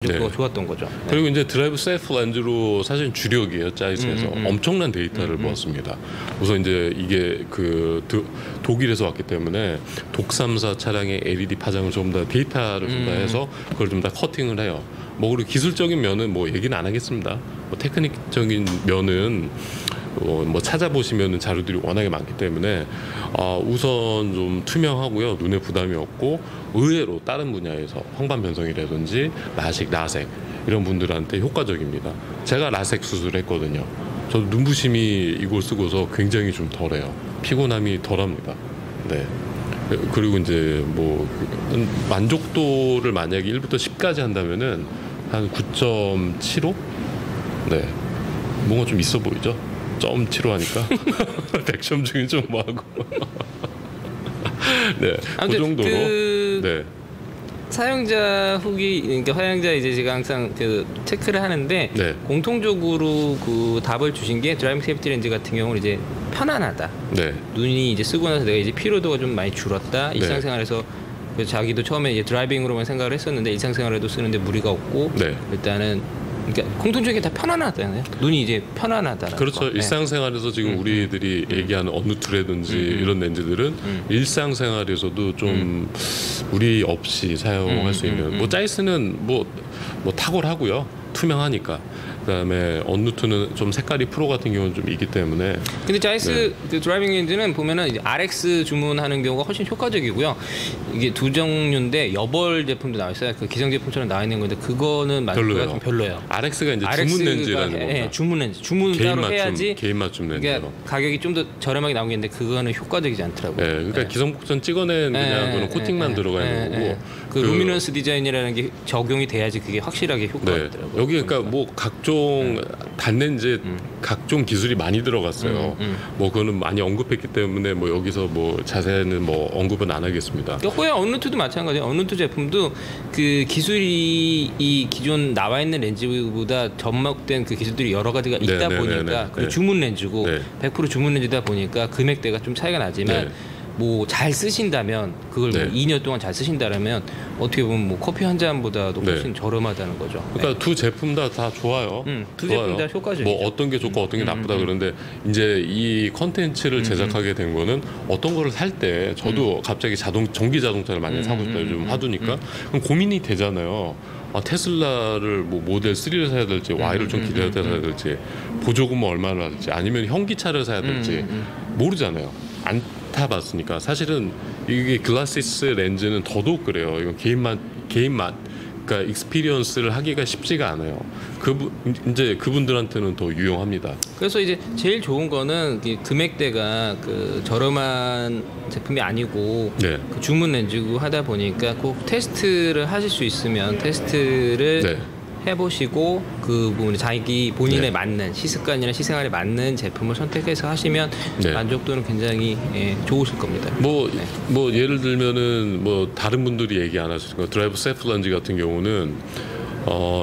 만족도가 좋았던 거죠. 네. 그리고 이제 드라이브 셀프 렌즈로 사실 주력이에요. 짜이스에서 엄청난 데이터를 모았습니다. 우선 이제 이게 그 독일에서 왔기 때문에 독삼사 차량의 LED 파장을 좀 더 데이터를 좀 더 해서 그걸 좀 더 커팅을 해요. 뭐 그리고 기술적인 면은 뭐 얘기는 안 하겠습니다. 뭐 테크닉적인 면은 뭐 찾아보시면은 자료들이 워낙에 많기 때문에 우선 좀 투명하고요, 눈에 부담이 없고 의외로 다른 분야에서 황반 변성이라든지 라식, 라섹 이런 분들한테 효과적입니다. 제가 라섹 수술했거든요. 저도 눈부심이 이걸 쓰고서 굉장히 좀 덜해요. 피곤함이 덜합니다. 네. 그리고 이제 뭐 만족도를 만약에 1부터 10까지 한다면은 한 9.75? 네. 뭔가 좀 있어 보이죠? 0.75 하니까 100점 중에 좀 뭐하고 네, 그 정도로 네. 사용자 후기, 그러니까 사용자 이제 제가 항상 그 체크를 하는데 네. 공통적으로 그 답을 주신 게 드라이빙 세이프티 렌즈 같은 경우는 이제 편안하다. 네. 눈이 이제 쓰고 나서 내가 이제 피로도가 좀 많이 줄었다. 일상생활에서 그래서 자기도 처음에 이제 드라이빙으로만 생각을 했었는데 일상생활에도 쓰는데 무리가 없고 일단은 그러니까 공통적인 게 다 편안하다잖아요. 눈이 이제 편안하다는 그렇죠. 거. 일상생활에서 지금 우리들이 얘기하는 언누트라든지 이런 렌즈들은 일상생활에서도 좀 무리 없이 사용할 수 있는 뭐 짜이스는 뭐 탁월하고요. 투명하니까. 그다음에 언누트는 좀 색깔이 프로 같은 경우는 좀 있기 때문에. 근데 짜이스 그 드라이빙 렌즈는 보면은 이제 RX 주문하는 경우가 훨씬 효과적이고요. 이게 두 종류인데 여벌 제품도 나와 있어요. 그 기성 제품처럼 나와 있는 건데 그거는 만족도가 좀 별로예요. RX가 이제 주문 렌즈라는 거죠. 네, 주문 렌즈. 주문 따로 해야지 개인 맞춤 렌즈. 그러니까 가격이 좀 더 저렴하게 나오겠는데 그거는 효과적이지 않더라고요. 네, 그러니까 기성복선 찍어낸 그냥 그런 코팅만 들어가 있는 거고. 그 루미넌스 디자인이라는 게 적용이 돼야지 그게 확실하게 효과가 있더라고요. 여기 그러니까 뭐 각종 단렌즈 각종 기술이 많이 들어갔어요. 뭐 그거는 많이 언급했기 때문에 뭐 여기서 뭐 자세는 뭐 언급은 안 하겠습니다. 호야 언누트도 마찬가지예요. 언누트 제품도 그 기술이 이 기존 나와 있는 렌즈보다 접목된 그 기술들이 여러 가지가 있다 보니까 그리고 주문 렌즈고 100% 주문 렌즈다 보니까 금액대가 좀 차이가 나지만 뭐 잘 쓰신다면 그걸 뭐 2년 동안 잘 쓰신다면 어떻게 보면 뭐 커피 한 잔보다도 훨씬 저렴하다는 거죠. 그러니까 두 제품 다 좋아요. 두 제품 다 효과적이죠. 뭐 어떤 게 좋고 어떤 게 나쁘다 그런데 이제 이 컨텐츠를 제작하게 된 거는 어떤 거를 살 때 저도 갑자기 전기 자동차를 많이 사고 싶다 요즘 화두니까 그럼 고민이 되잖아요. 테슬라를 뭐 모델 3를 사야 될지 Y를 좀 기다려야 될지 보조금은 얼마나 할지 아니면 현기차를 사야 될지 모르잖아요. 안 타봤으니까. 사실은 이게 글라시스 렌즈는 더더욱 그래요. 이건 개인 맛 그러니까 익스피리언스를 하기가 쉽지가 않아요. 이제 그분들한테는 더 유용합니다. 그래서 이제 제일 좋은 거는 금액대가 그 저렴한 제품이 아니고 그 주문 렌즈고 하다 보니까 꼭 테스트를 하실 수 있으면 테스트를 해보시고 그 부분에 자기 본인에 맞는 시습관이나 시생활에 맞는 제품을 선택해서 하시면 만족도는 굉장히 좋으실 겁니다. 뭐 예를 들면은 뭐 다른 분들이 얘기 안 하실 거 드라이브 셀프 렌즈 같은 경우는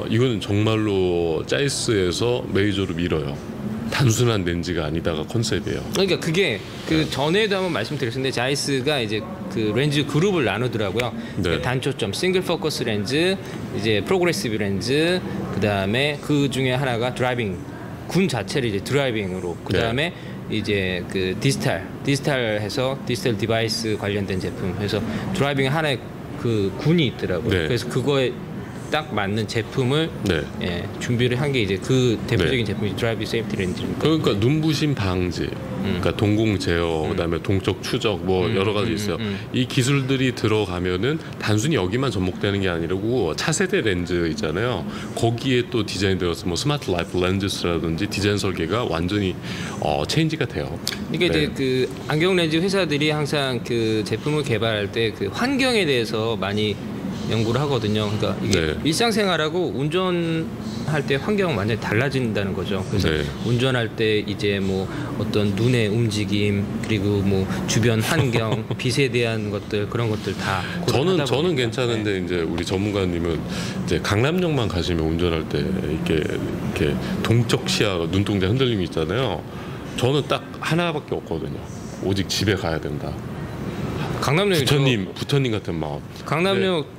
이거는 정말로 짜이스에서 메이저로 밀어요. 단순한 렌즈가 아니다가 컨셉이에요. 그러니까 그게 그 전에도 한번 말씀드렸는데 자이스가 이제 그 렌즈 그룹을 나누더라고요. 단초점, 싱글 포커스 렌즈, 이제 프로그레시브 렌즈, 그 다음에 그 중에 하나가 드라이빙, 군 자체를 이제 드라이빙으로, 그 다음에 이제 그 디지털해서 디지털 디바이스 관련된 제품, 그래서 드라이빙 하나의 그 군이 있더라고요. 그래서 그거에 딱 맞는 제품을 준비를 한 게 이제 그 대표적인 제품이 드라이브 세이프티 렌즈입니다. 그러니까 눈부심 방지, 그러니까 동공 제어, 그다음에 동적 추적 뭐 여러 가지 있어요. 이 기술들이 들어가면은 단순히 여기만 접목되는 게 아니고 차세대 렌즈 있잖아요. 거기에 또 디자인되어서 뭐 스마트 라이프 렌즈라든지 디자인 설계가 완전히 체인지가 돼요. 그러니까 이제 그 안경 렌즈 회사들이 항상 그 제품을 개발할 때 그 환경에 대해서 많이 연구를 하거든요. 그러니까 이게 일상생활하고 운전할 때 환경은 완전히 달라진다는 거죠. 그래서 운전할 때 이제 뭐 어떤 눈의 움직임 그리고 뭐 주변 환경, 빛에 대한 것들 그런 것들 다 저는 괜찮은데 이제 우리 전문가님은 이제 강남역만 가시면 운전할 때 이렇게 동적 시야 눈동자 흔들림이 있잖아요. 저는 딱 하나밖에 없거든요. 오직 집에 가야 된다. 강남역 부처님 같은 마음. 강남역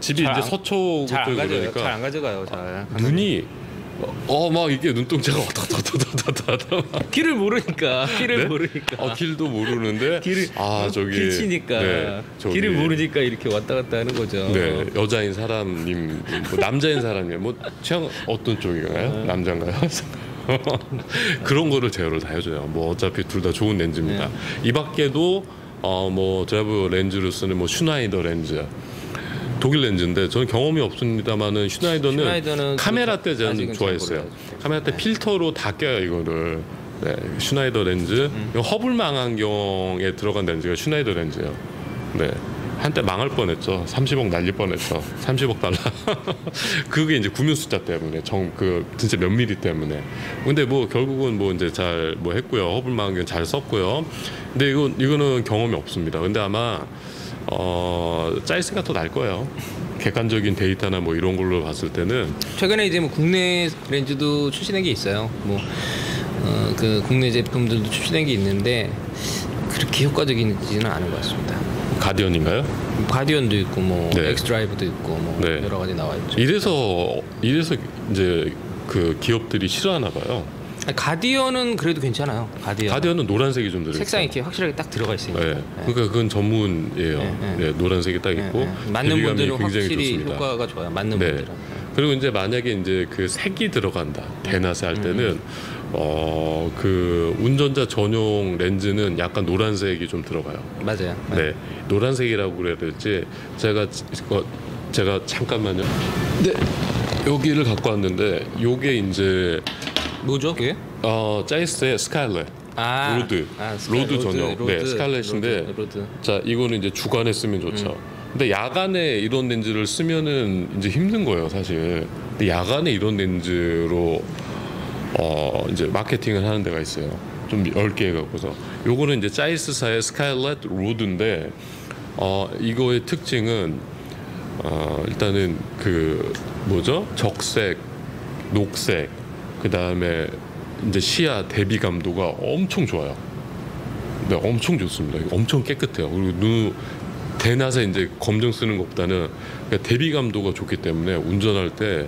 집이 이제 서초 잘안 그쪽 가져요. 그러니까 잘 안 가져가요. 잘. 눈이 막 이게 눈동자가 왔다갔다 길을 모르니까. 길을 네? 모르니까. 길도 모르는데 저기 길치니까. 저기, 길을 모르니까 이렇게 왔다 갔다 하는 거죠. 네, 여자인 사람님, 뭐 남자인 사람님, 뭐 취향 어떤 쪽인가요? 남자인가요? 그런 거를 제어를 다 해줘요. 뭐 어차피 둘 다 좋은 렌즈입니다. 이 밖에도 뭐 드라이브 렌즈로 쓰는 뭐 슈나이더 렌즈. 독일 렌즈인데 저는 경험이 없습니다만은 슈나이더는 카메라 때 저는 좋아했어요. 카메라 때 필터로 다 껴요 이거를. 네, 슈나이더 렌즈. 허블 망원경에 들어간 렌즈가 슈나이더 렌즈예요. 네. 한때 망할 뻔했죠. 30억 날릴 뻔했죠. 30억 달러. 그게 이제 구매 숫자 때문에 진짜 몇 미리 때문에. 근데 뭐 결국은 뭐 이제 잘 뭐 했고요. 허블 망원경 잘 썼고요. 근데 이거는 경험이 없습니다. 근데 아마 짜이스가 더 날 거예요. 객관적인 데이터나 뭐 이런 걸로 봤을 때는 최근에 이제 뭐 국내 렌즈도 출시된 게 있어요. 뭐 그 국내 제품들도 출시된 게 있는데 그렇게 효과적이지는 않은 것 같습니다. 가디언인가요? 가디언도 있고 뭐 네. 엑스드라이브도 있고 뭐 네. 여러 가지 나와 있죠. 이래서 이제 그 기업들이 싫어하나 봐요. 가디언은 그래도 괜찮아요. 가디언은 노란색이 좀 들어있어요. 색상이 이렇게 확실하게 딱 들어가 있으니까. 네. 그러니까 그건 전문이에요. 네, 노란색이 딱 있고 맞는 대비감이 분들은 굉장히 확실히 좋습니다. 효과가 좋아요. 맞는 네. 분들은. 그리고 이제 만약에 이제 그 색이 들어간다 대낮에 할 때는 그 운전자 전용 렌즈는 약간 노란색이 좀 들어가요. 맞아요. 네, 노란색이라고 그래야 될지 제가 잠깐만요. 네, 여기를 갖고 왔는데 요게 이제 뭐죠? 그게? 짜이스의 스카일렛. 로드 전용. 네, 스카일렛인데 로드. 자, 이거는 이제 주간에 쓰면 좋죠. 근데 야간에 이런 렌즈를 쓰면은 이제 힘든 거예요, 사실. 근데 야간에 이런 렌즈로 이제 마케팅을 하는 데가 있어요. 좀 10개 해갖고서. 요거는 이제 짜이스사의 스카일렛 로드인데 이거의 특징은 일단은 그 뭐죠? 적색, 녹색, 그 다음에 이제 시야 대비 감도가 엄청 좋아요. 네, 엄청 좋습니다. 엄청 깨끗해요. 그리고 대낮에 이제 검정 쓰는 것보다는 그러니까 대비 감도가 좋기 때문에 운전할 때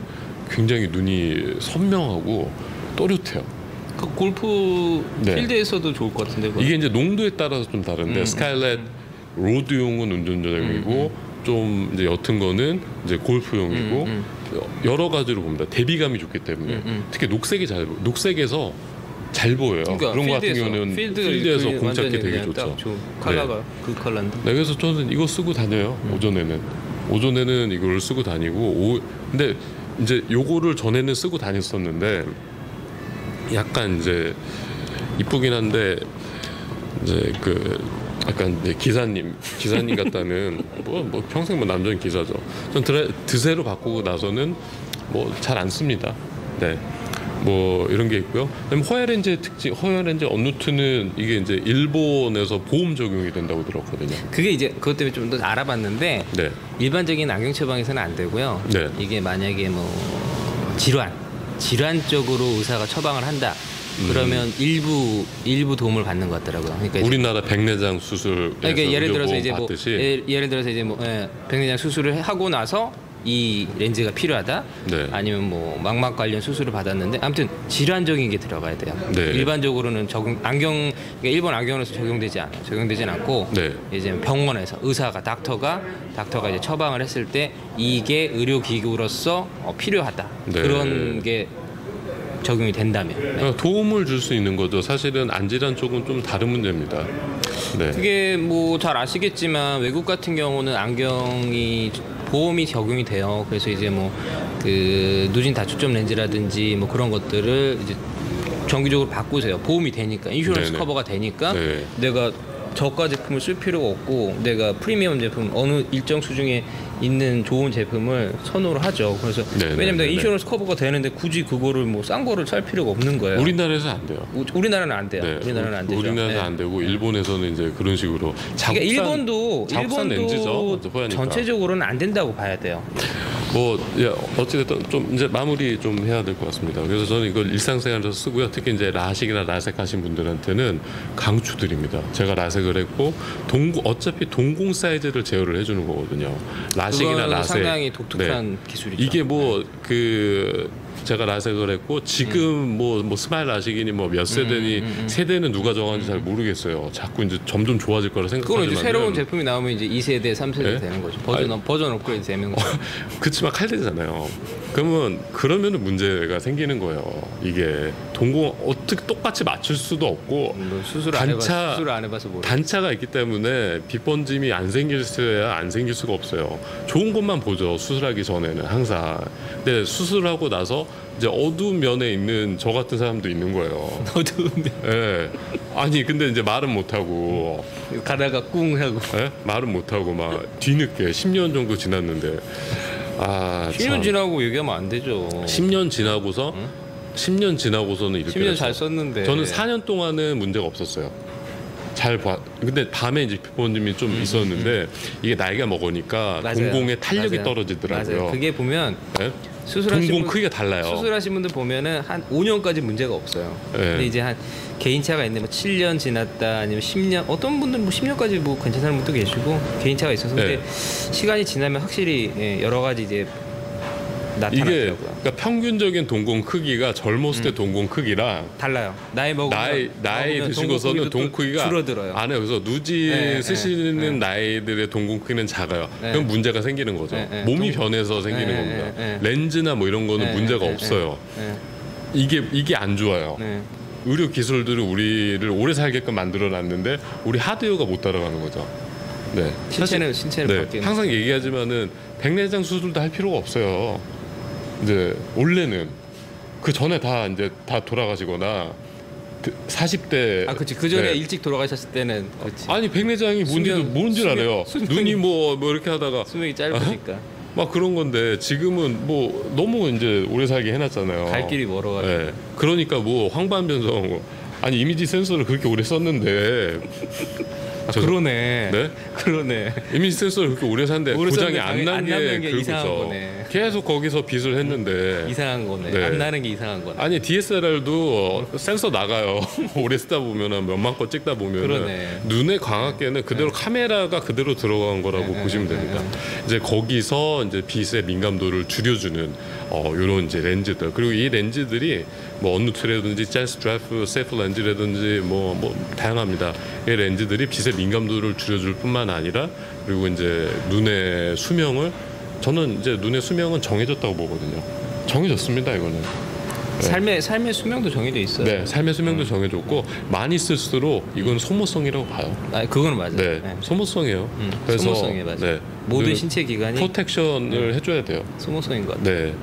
굉장히 눈이 선명하고 또렷해요. 그 골프 네. 필드에서도 좋을 것 같은데. 그건. 이게 이제 농도에 따라서 좀 다른데 스카일렛 로드용은 운전자용이고 좀 이제 옅은 거는 이제 골프용이고 여러 가지로 봅니다. 대비감이 좋기 때문에 특히 녹색에서 잘 보여요. 그러니까 그런 거 같은 경우는 필드에서 공작기 되게 좋죠. 컬러가 네. 그 컬러인데. 네, 그래서 저는 이거 쓰고 다녀요. 오전에는 이걸 쓰고 다니고 근데 이제 요거를 전에는 쓰고 다녔었는데 약간 이제 이쁘긴 한데 이제 그 약간 이제 기사님 같다는 뭐 평생 뭐 남자는 기사죠. 전 드세로 바꾸고 나서는 뭐 잘 안 씁니다. 네. 뭐 이런 게 있고요. 그다음에 허야렌즈의 특징, 허야렌즈 언노트는 이게 이제 일본에서 보험 적용이 된다고 들었거든요. 그게 이제 그것 때문에 좀 더 알아봤는데 네. 일반적인 안경 처방에서는 안 되고요. 네. 이게 만약에 뭐 질환 쪽으로 의사가 처방을 한다. 그러면 일부 도움을 받는 것 같더라고요. 그러니까 우리나라 백내장 수술 그러니까 예를 들어서 이제 뭐 받듯이. 예를 들어서 이제 뭐 백내장 수술을 하고 나서 이 렌즈가 필요하다. 네. 아니면 뭐 망막 관련 수술을 받았는데 아무튼 질환적인 게 들어가야 돼요. 네. 일반적으로는 그러니까 일본 안경으로서 적용되진 않고 네. 이제 병원에서 닥터가 이제 처방을 했을 때 이게 의료기구로서 필요하다. 네. 그런 게 적용이 된다면. 네. 그러니까 도움을 줄 수 있는 거죠. 사실은 안질환 쪽은 좀 다른 문제입니다. 네. 그게 뭐 잘 아시겠지만 외국 같은 경우는 안경이 보험이 적용이 돼요. 그래서 이제 뭐 그 누진 다초점 렌즈라든지 뭐 그런 것들을 이제 정기적으로 바꾸세요. 보험이 되니까 인슈런스 네네. 커버가 되니까 네. 내가 저가 제품을 쓸 필요가 없고 내가 프리미엄 제품 어느 일정 수준에 있는 좋은 제품을 선호를 하죠. 그래서 네네. 왜냐면 내가 네네. 인슈런스 커버가 되는데 굳이 그거를 뭐 싼 거를 살 필요가 없는 거예요. 우리나라에서 안 돼요. 우리나라는 안 돼요. 네. 우리나라는 안 되죠. 우리나라에서 네. 안 되고 일본에서는 이제 그런 식으로 그러니까 일본도 렌즈죠. 호야니까. 전체적으로는 안 된다고 봐야 돼요. 뭐 어찌됐든 좀 이제 마무리 좀 해야 될 것 같습니다. 그래서 저는 이걸 일상생활에서 쓰고요. 특히 이제 라식이나 라섹 하신 분들한테는 강추드립니다. 제가 라섹을 했고 어차피 동공 사이즈를 제어를 해주는 거거든요. 라식이나 라섹 상당히 독특한 기술이죠. 이게 뭐 제가 라섹을 했고 지금 뭐 스마일 라식이니 뭐 몇 세대니 세대는 누가 정하는지 잘 모르겠어요. 자꾸 이제 점점 좋아질 거라 생각하지만 그건 이제 새로운 제품이 나오면 이제 2세대, 3세대 네? 되는 거죠. 버전 업그레이드 되는 거죠. 그렇지만 칼대잖아요. 그러면은 문제가 생기는 거예요. 이게 동공 어떻게 똑같이 맞출 수도 없고 수술 안 해봐서 모르겠어요. 단차가 있기 때문에 빗번짐이 안 생길 수가 없어요. 좋은 것만 보죠. 수술하기 전에는 항상. 근데 수술하고 나서 이제 어두운 면에 있는 저 같은 사람도 있는 거예요. 어두운 면. 예. 아니 근데 이제 말은 못 하고 가다가 꿍 하고. 예? 말은 못 하고 막 뒤늦게 10년 정도 지났는데 10년 지나고 얘기하면 안 되죠. 10년 지나고서 10년 지나고서는 이렇게 10년 잘 썼는데 저는 4년 동안은 문제가 없었어요. 근데 밤에 이제 빗번짐이 좀 있었는데 이게 나이가 먹으니까 맞아요. 동공의 탄력이 맞아요. 떨어지더라고요. 맞아요. 그게 보면 네? 수술하신 크기가 달라요. 수술하신 분들 보면은 한 5년까지 문제가 없어요. 네. 근데 이제 한 개인차가 있는데 뭐 7년 지났다 아니면 10년 어떤 분들은 뭐 10년까지 뭐 괜찮은 분도 계시고 개인차가 있어서 근데 시간이 지나면 확실히 여러 가지 이제 나타나더라고요. 이게 그러니까 평균적인 동공 크기가 젊었을 때 동공 크기랑 달라요. 나이 드시고서는 동공 크기가 줄어들어요. 안 해요. 그래서 누지 쓰시는 나이들의 동공 크기는 작아요. 그럼 문제가 생기는 거죠. 몸이 변해서 생기는 겁니다. 렌즈나 뭐 이런 거는 문제가 없어요. 이게 안 좋아요. 의료 기술들은 우리를 오래 살게끔 만들어놨는데 우리 하드웨어가 못 따라가는 거죠. 네. 신체는 바뀌는. 항상 얘기하지만은 백내장 수술도 할 필요가 없어요. 이제 원래는 그 전에 다 돌아가시거나 40대 그렇지. 그 전에 일찍 돌아가셨을 때는 그렇지. 아니 백내장이 뭔지 알아요. 눈이 뭐 이렇게 하다가 수명이 짧으니까. 막 그런 건데 지금은 뭐 너무 이제 오래 살게 해놨잖아요. 갈 길이 멀어가지고. 네. 그러니까 뭐 황반변성 아니 이미지 센서를 그렇게 오래 썼는데 그러네. 네? 그러네. 이미지 센서를 그렇게 오래 샀는데 고장이 안 난 게 이상한 거네. 계속 거기서 빚을 했는데 이상한 거네. 네. 안 나는 게 이상한 거네. 아니 DSLR도 센서 나가요. 오래 쓰다 보면은 몇만 건 찍다 보면은 그러네. 눈의 광학계는 그대로 카메라가 그대로 들어간 거라고 보시면 됩니다. 이제 거기서 이제 빛의 민감도를 줄여주는 이런 이제 렌즈들 그리고 이 렌즈들이 뭐 언누트라든지 짠스트라프, 세프 렌즈라든지 뭐 다양합니다. 이 렌즈들이 빛의 민감도를 줄여줄 뿐만 아니라 그리고 이제 눈의 수명을 저는 이제 눈의 수명은 정해졌다고 보거든요. 정해졌습니다 이거는. 네. 삶의 수명도 정해져 있어요. 네, 삶의 수명도 정해졌고 많이 쓸수록 이건 소모성이라고 봐요. 그건 맞아요. 네, 소모성이에요. 그래서 소모성이 맞아요. 모든 신체 기관이 프로텍션을 해줘야 돼요. 소모성인 것 같아요. 네.